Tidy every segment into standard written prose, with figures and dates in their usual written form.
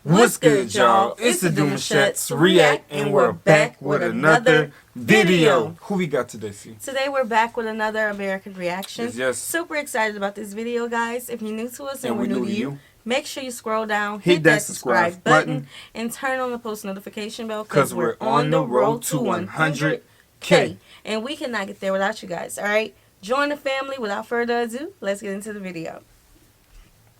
What's good, y'all? It's the Demouchet REACT, and we're back with another video. Who we got today, Fee? Today we're back with another American reaction. Yes. Super excited about this video, guys. If you're new to us and we're new to you, make sure you scroll down, hit that subscribe button, and turn on the post notification bell because we're on the road to 100K. And we cannot get there without you guys, all right? Join the family. Without further ado, let's get into the video.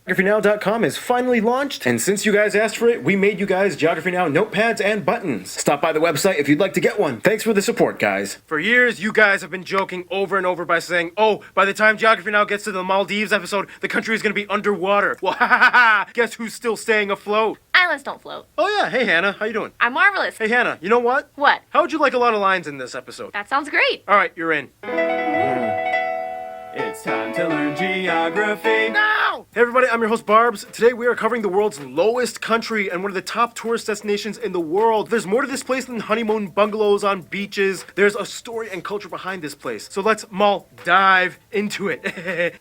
GeographyNow.com is finally launched, and since you guys asked for it, we made you guys Geography Now notepads and buttons. Stop by the website if you'd like to get one. Thanks for the support, guys. For years, you guys have been joking over and over by saying, oh, by the time Geography Now gets to the Maldives episode, the country is going to be underwater. Well, ha ha ha! Guess who's still staying afloat? Islands don't float. Oh yeah, hey Hannah, how you doing? I'm marvelous. Hey Hannah, you know what? What? How would you like a lot of lines in this episode? That sounds great. Alright, you're in. It's time to learn geography. Now! Hey everybody, I'm your host Barbs. Today we are covering the world's lowest country and one of the top tourist destinations in the world. There's more to this place than honeymoon bungalows on beaches. There's a story and culture behind this place. So let's dive into it.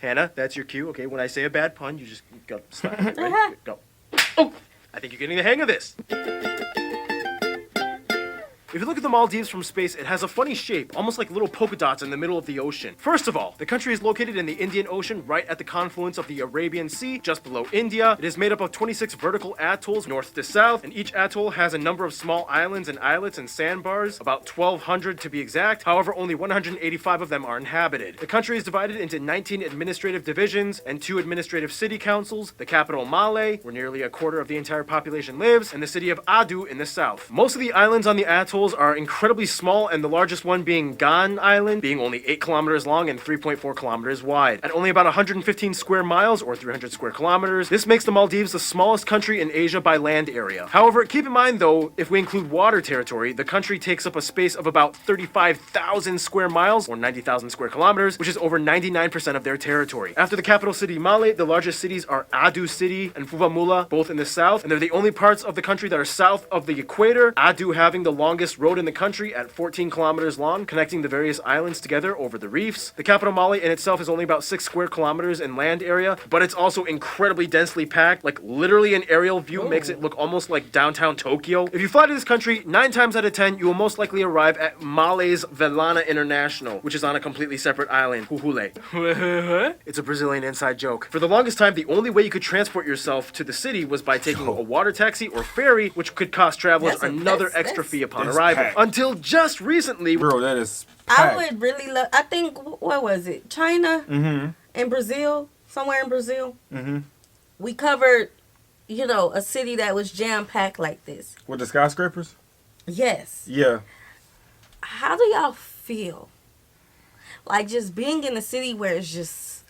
Hannah, that's your cue. Okay, when I say a bad pun, you just go stop. Right? Go. Oh! I think you're getting the hang of this. If you look at the Maldives from space, it has a funny shape, almost like little polka dots in the middle of the ocean. First of all, the country is located in the Indian Ocean, right at the confluence of the Arabian Sea, just below India. It is made up of 26 vertical atolls, north to south, and each atoll has a number of small islands and islets and sandbars, about 1,200 to be exact. However, only 185 of them are inhabited. The country is divided into 19 administrative divisions and 2 administrative city councils, the capital Male, where nearly a quarter of the entire population lives, and the city of Adu in the south. Most of the islands on the atoll are incredibly small, and the largest one being Gan Island, being only 8 kilometers long and 3.4 kilometers wide. At only about 115 square miles, or 300 square kilometers, this makes the Maldives the smallest country in Asia by land area. However, keep in mind though, if we include water territory, the country takes up a space of about 35,000 square miles, or 90,000 square kilometers, which is over 99% of their territory. After the capital city Male, the largest cities are Adu City and Fuvahmulah, both in the south, and they're the only parts of the country that are south of the equator, Adu having the longest road in the country at 14 kilometers long, connecting the various islands together over the reefs. The capital Male in itself is only about 6 square kilometers in land area, but it's also incredibly densely packed. Like literally an aerial view makes it look almost like downtown Tokyo. If you fly to this country, 9 times out of 10, you will most likely arrive at Male's Velana International, which is on a completely separate island, Huhule. It's a Brazilian inside joke. For the longest time, the only way you could transport yourself to the city was by taking a water taxi or ferry, which could cost travelers another extra fee upon arrival. Packed. Until just recently, Bro, that is packed. I would really love, I think, what was it? China and Brazil, somewhere in Brazil. We covered, you know, a city that was jam-packed like this. With the skyscrapers? Yes. Yeah. How do y'all feel? Like just being in a city where it's just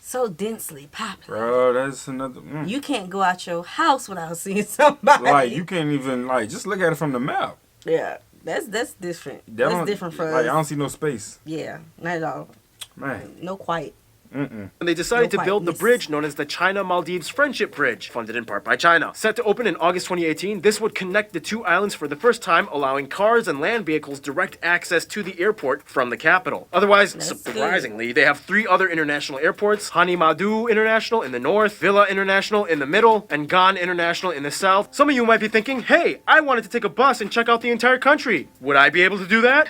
so densely populated. Bro, that's another... You can't go out your house without seeing somebody. Like, you can't even, like, just look at it from the map. Yeah, that's different. That That's different for like, us. I don't see no space. Yeah, not at all. Man. No quiet. and they decided to build the bridge known as the China-Maldives Friendship Bridge, funded in part by China. Set to open in August 2018, this would connect the 2 islands for the first time, allowing cars and land vehicles direct access to the airport from the capital. Otherwise, surprisingly, they have 3 other international airports: Hanimadu International in the north, Villa International in the middle, and Gan International in the south. Some of you might be thinking, hey, I wanted to take a bus and check out the entire country. Would I be able to do that?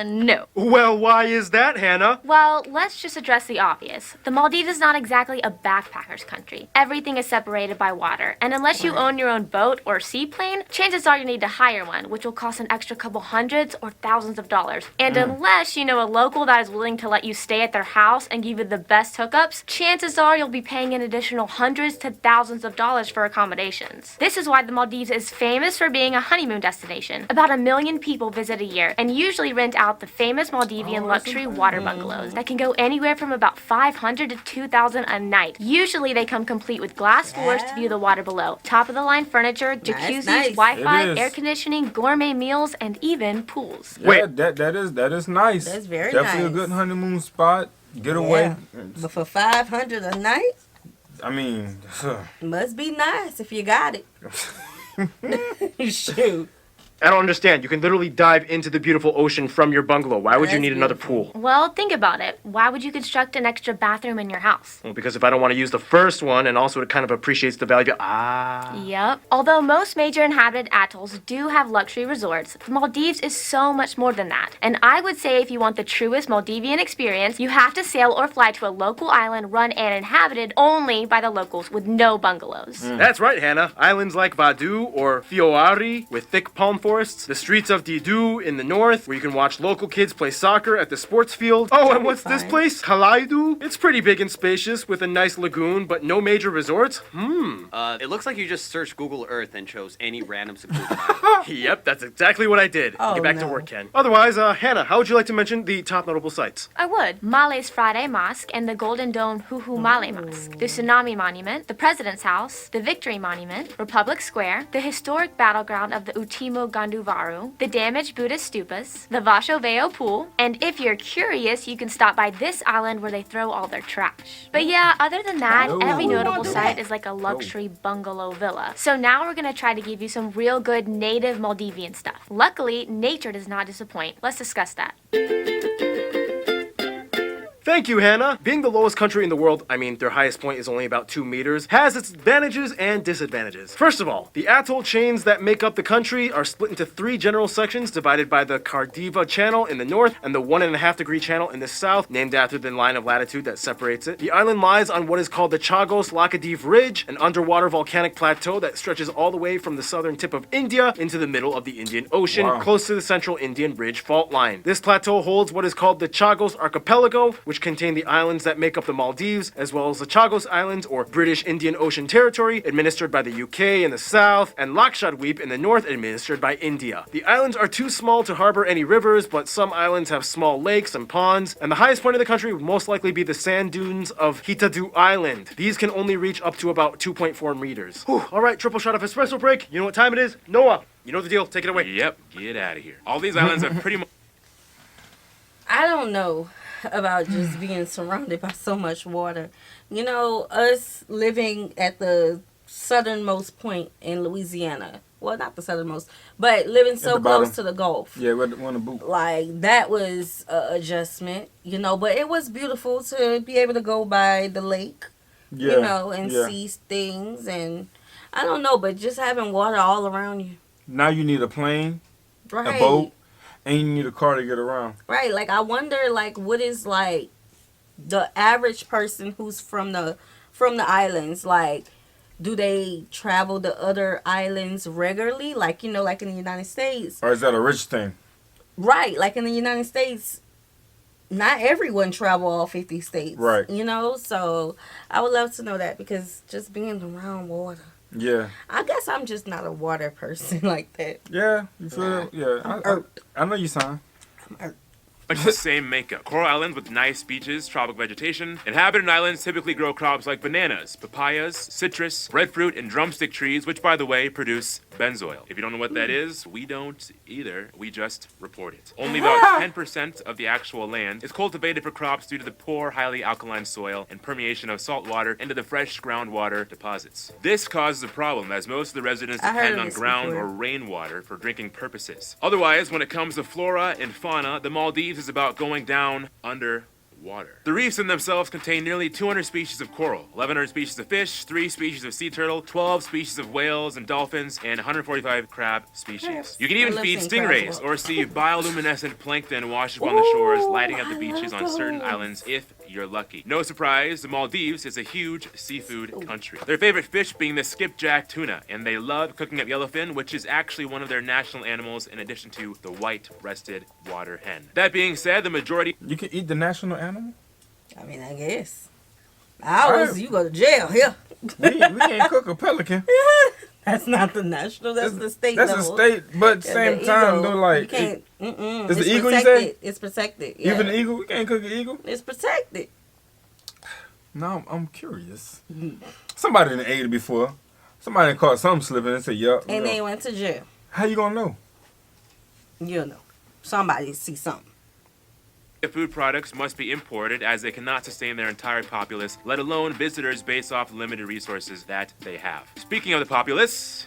No. Well, why is that, Hannah? Well, let's just address the obvious. The Maldives is not exactly a backpacker's country. Everything is separated by water, and unless you own your own boat or seaplane, chances are you need to hire one, which will cost an extra couple hundreds or thousands of dollars. And unless you know a local that is willing to let you stay at their house and give you the best hookups, chances are you'll be paying an additional hundreds to thousands of dollars for accommodations. This is why the Maldives is famous for being a honeymoon destination. About 1 million people visit a year and usually rent out the famous Maldivian luxury water bungalows that can go anywhere from about 500 to 2,000 a night. Usually they come complete with glass floors to view the water below, top of the line furniture, jacuzzis, Wi-Fi, air conditioning, gourmet meals, and even pools. Yeah, that is nice. That's very Definitely nice. a good honeymoon spot. Getaway. But for 500 a night, I mean, must be nice if you got it. Shoot. I don't understand. You can literally dive into the beautiful ocean from your bungalow. Why would you That's need another beautiful. pool? Well, think about it. Why would you construct an extra bathroom in your house? Well, because if I don't want to use the first one, and also it kind of appreciates the value. Yep. Although most major inhabited atolls do have luxury resorts, the Maldives is so much more than that. And I would say if you want the truest Maldivian experience, you have to sail or fly to a local island run and inhabited only by the locals with no bungalows. That's right, Hannah. Islands like Vadu or Fioari with thick palm forests, the streets of Didu in the north, where you can watch local kids play soccer at the sports field. Oh, and what's this fine. place? Kalaidu? It's pretty big and spacious with a nice lagoon, but no major resorts. It looks like you just searched Google Earth and chose any random secluded island. Yep, that's exactly what I did. Oh, Get back to no. work, Ken. Otherwise, Hannah, how would you like to mention the top notable sites? I would. Male's Friday Mosque and the Golden Dome Huhu Male Mosque, the Tsunami Monument, the President's House, the Victory Monument, Republic Square, the historic battleground of the Utimo Ganduvaru, the damaged Buddhist stupas, the Vasho Veo Pool, and if you're curious, you can stop by this island where they throw all their trash. But yeah, other than that, No. every I wouldn't notable do site that. is like a luxury bungalow villa. So now we're gonna try to give you some real good native Maldivian stuff. Luckily, nature does not disappoint. Let's discuss that. Thank you, Hannah. Being the lowest country in the world, I mean, their highest point is only about 2 meters, has its advantages and disadvantages. First of all, the atoll chains that make up the country are split into 3 general sections divided by the Cardiva Channel in the north and the 1.5-degree channel in the south, named after the line of latitude that separates it. The island lies on what is called the Chagos Laccadive Ridge, an underwater volcanic plateau that stretches all the way from the southern tip of India into the middle of the Indian Ocean, Wow. close to the central Indian Ridge fault line. This plateau holds what is called the Chagos Archipelago, which contain the islands that make up the Maldives, as well as the Chagos Islands, or British Indian Ocean Territory, administered by the UK in the south, and Lakshadweep in the north, administered by India. The islands are too small to harbor any rivers, but some islands have small lakes and ponds, and the highest point of the country would most likely be the sand dunes of Hitadu Island. These can only reach up to about 2.4 meters. Whew. All right, triple shot of espresso break. You know what time it is? Noah, you know the deal. Take it away. Yep, get out of here. All these islands are pretty much. I don't know about just being surrounded by so much water. You know, us living at the southernmost point in Louisiana. Well, not the southernmost, but living so the bottom. close to the Gulf. Yeah, we want to boot. Like, that was a adjustment, you know, but it was beautiful to be able to go by the lake, Yeah, you know, and yeah. see things. And I don't know, but just having water all around you. Now you need a plane, Right. a boat, and you need a car to get around. Right. Like, I wonder, like, what is, like, the average person who's from the islands, like, do they travel to other islands regularly? Like, you know, like in the United States. Or is that a rich thing? Right. Like in the United States, not everyone travel all 50 states. Right. You know? So I would love to know that, because just being around water. Yeah. I guess I'm just not a water person like that. Yeah, you feel? Yeah. I know you, son. Much the same makeup. Coral islands with nice beaches, tropical vegetation. Inhabited islands typically grow crops like bananas, papayas, citrus, breadfruit, and drumstick trees, which, by the way, produce benzoil. If you don't know what that is, we don't either. We just report it. Only about 10% of the actual land is cultivated for crops due to the poor, highly alkaline soil and permeation of salt water into the fresh groundwater deposits. This causes a problem, as most of the residents I heard depend of on this ground before. or rainwater for drinking purposes. Otherwise, when it comes to flora and fauna, the Maldives is about going down under water. The reefs in themselves contain nearly 200 species of coral, 1,100 species of fish, 3 species of sea turtle, 12 species of whales and dolphins, and 145 crab species. You can even I love feed seeing crabs stingrays walk. or see bioluminescent plankton wash upon the shores, lighting up the I beaches love on certain those. islands if you're lucky. No surprise, the Maldives is a huge seafood country. Their favorite fish being the skipjack tuna, and they love cooking up yellowfin, which is actually one of their national animals in addition to the white-breasted water hen. That being said, the majority You can eat the national animal? I mean, I guess. Ours, you go to jail here. We can't cook a pelican. That's not the national. That's the state That's level. a state, but at the Yeah, same the time, eagle, though, like, you can't. Is it's the eagle, you protected. say? It's protected. Yeah. even the eagle, we can't cook an eagle? It's protected. No, I'm curious. Somebody done ate it before. Somebody done caught something slipping and said, yup. And they went to jail. How you gonna know? You know, somebody see something. food products must be imported as they cannot sustain their entire populace, let alone visitors based off the limited resources that they have. Speaking of the populace,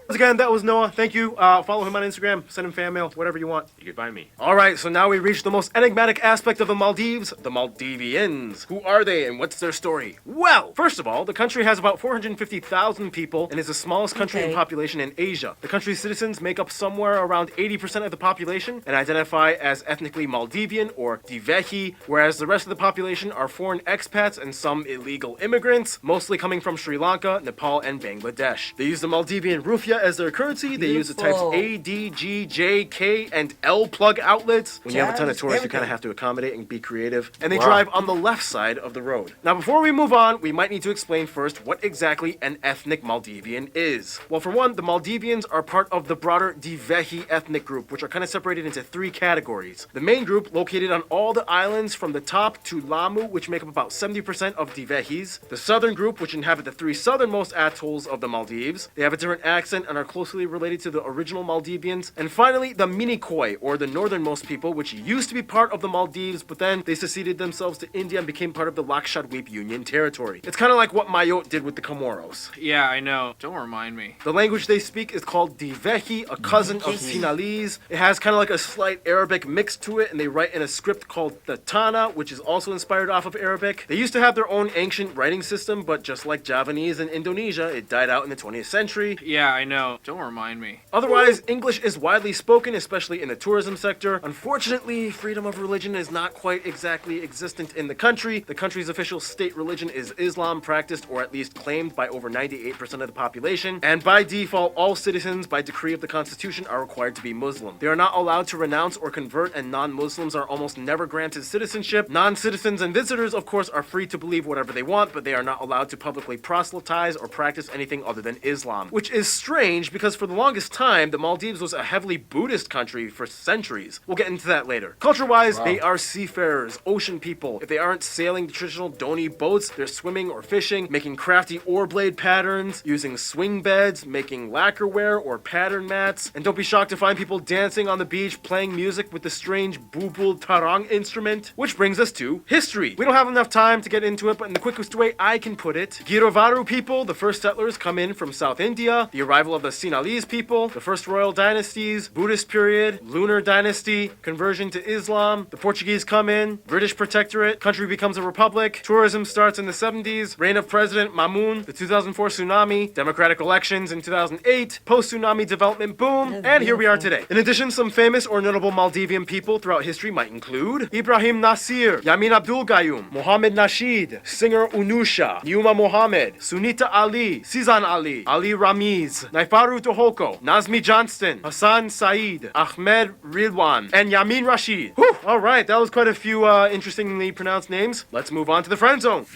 Once again, that was Noah. Thank you. Follow him on Instagram. Send him fan mail. Whatever you want. You can find me. All right, so now we reach the most enigmatic aspect of the Maldives, the Maldivians. Who are they and what's their story? Well, first of all, the country has about 450,000 people and is the smallest country in population in Asia. The country's citizens make up somewhere around 80% of the population and identify as ethnically Maldivian or Divehi, whereas the rest of the population are foreign expats and some illegal immigrants, mostly coming from Sri Lanka, Nepal, and Bangladesh. They use the Maldivian rupiah as their currency. They use the types A, D, G, J, K, and L plug outlets. When you have a ton of tourists, you kind of have to accommodate and be creative. And they drive on the left side of the road. Now, before we move on, we might need to explain first what exactly an ethnic Maldivian is. Well, for one, the Maldivians are part of the broader Divehi ethnic group, which are kind of separated into three categories. The main group, located on all the islands from the top to Lamu, which make up about 70% of Divehis. The southern group, which inhabit the three southernmost atolls of the Maldives. They have a different accent and are closely related to the original Maldivians. And finally, the Minicoy, or the northernmost people, which used to be part of the Maldives, but then they seceded themselves to India and became part of the Lakshadweep Union territory. It's kind of like what Mayotte did with the Comoros. Yeah, I know. Don't remind me. The language they speak is called Divehi, a cousin of Sinhalese. It has kind of like a slight Arabic mix to it, and they write in a script called the Tana, which is also inspired off of Arabic. They used to have their own ancient writing system, but just like Javanese and Indonesia, it died out in the 20th century. Yeah, I know. Don't remind me. Otherwise, English is widely spoken, especially in the tourism sector. Unfortunately, freedom of religion is not quite exactly existent in the country. The country's official state religion is Islam, practiced or at least claimed by over 98% of the population. And by default, all citizens, by decree of the Constitution, are required to be Muslim. They are not allowed to renounce or convert, and non-Muslims are almost never granted citizenship. Non-citizens and visitors, of course, are free to believe whatever they want, but they are not allowed to publicly proselytize or practice anything other than Islam. Which is strange, because for the longest time, the Maldives was a heavily Buddhist country for centuries. We'll get into that later. Culture-wise, they are seafarers, ocean people. If they aren't sailing the traditional Doni boats, they're swimming or fishing, making crafty oar blade patterns, using swing beds, making lacquerware or pattern mats. And don't be shocked to find people dancing on the beach, playing music with the strange bubul tarang instrument. Which brings us to history. We don't have enough time to get into it, but in the quickest way I can put it, Girovaru people, the first settlers, come in from South India. The arrival of the Sinhalese people, the first royal dynasties, Buddhist period, lunar dynasty, conversion to Islam. The Portuguese come in, British protectorate, country becomes a republic, tourism starts in the 70s, reign of President Mamun, the 2004 tsunami, democratic elections in 2008, post-tsunami development boom, and here we are today. In addition, some famous or notable Maldivian people throughout history might include Ibrahim Nasir, Yamin Abdul Gayoom, Mohammed Nasheed, singer Unusha, Yuma Mohammed, Sunita Ali, Sizan Ali, Ali Ramiz, Naifaru Tohoko, Nazmi Johnston, Hassan Saeed, Ahmed Ridwan, and Yamin Rashid. Whew, all right, that was quite a few interestingly pronounced names. Let's move on to the friend zone.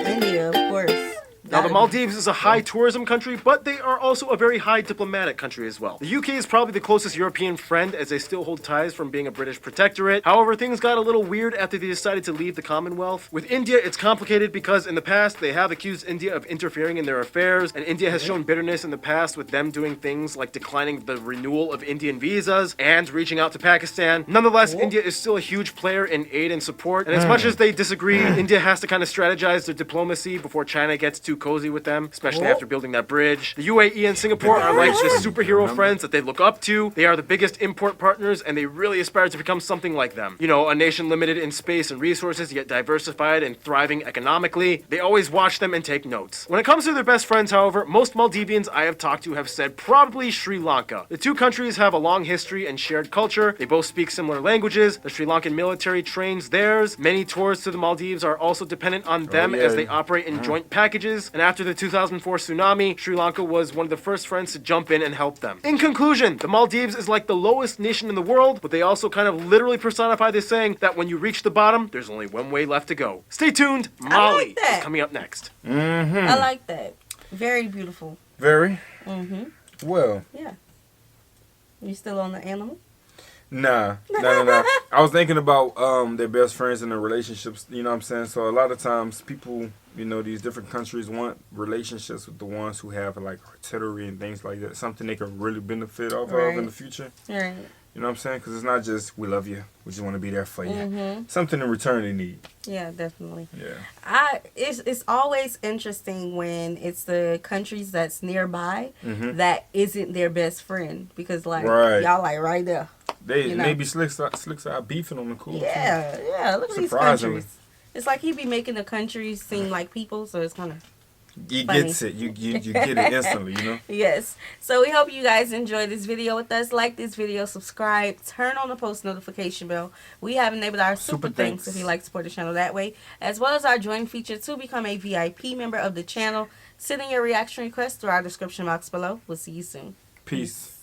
India, of course. Now, the Maldives is a high tourism country, but they are also a very high diplomatic country as well. The UK is probably the closest European friend, as they still hold ties from being a British protectorate. However, things got a little weird after they decided to leave the Commonwealth. With India, it's complicated because in the past, they have accused India of interfering in their affairs, and India has shown bitterness in the past with them doing things like declining the renewal of Indian visas and reaching out to Pakistan. Nonetheless, India is still a huge player in aid and support, and as much as they disagree, India has to kind of strategize their diplomacy before China gets too cozy with them, especially after building that bridge. The UAE and Singapore are like the superhero friends that they look up to. They are the biggest import partners, and they really aspire to become something like them. You know, a nation limited in space and resources, yet diversified and thriving economically. They always watch them and take notes. When it comes to their best friends, however, most Maldivians I have talked to have said probably Sri Lanka. The two countries have a long history and shared culture. They both speak similar languages. The Sri Lankan military trains theirs. Many tours to the Maldives are also dependent on them as they operate in joint packages. And after the 2004 tsunami, Sri Lanka was one of the first friends to jump in and help them. In conclusion, the Maldives is like the lowest nation in the world, but they also kind of literally personify this saying that when you reach the bottom, there's only one way left to go. Stay tuned, Molly is coming up next. I like that. Very beautiful. Very? Well. Yeah. You still on the animal? Nah. I was thinking about their best friends and their relationships, you know what I'm saying? So a lot of times people, you know, these different countries want relationships with the ones who have like artillery and things like that, something they can really benefit off of in the future. Right. You know what I'm saying? Because it's not just we love you, we just want to be there for you. Mm-hmm. Something in return they need. Yeah, definitely. Yeah. It's always interesting when it's the countries that's nearby Mhm. that isn't their best friend, because like Right. y'all like right there. They You know. maybe slicks out beefing on the cool. Yeah, yeah. Look at these Surprisingly. countries. It's like he be making the countries seem like people, so it's kind of He funny. gets it. You get it instantly. You know. yes. So we hope you guys enjoyed this video with us. Like this video, subscribe, turn on the post notification bell. We have enabled our super thanks if you like to support the channel that way, as well as our join feature to become a VIP member of the channel. Send in your reaction request through our description box below. We'll see you soon. Peace.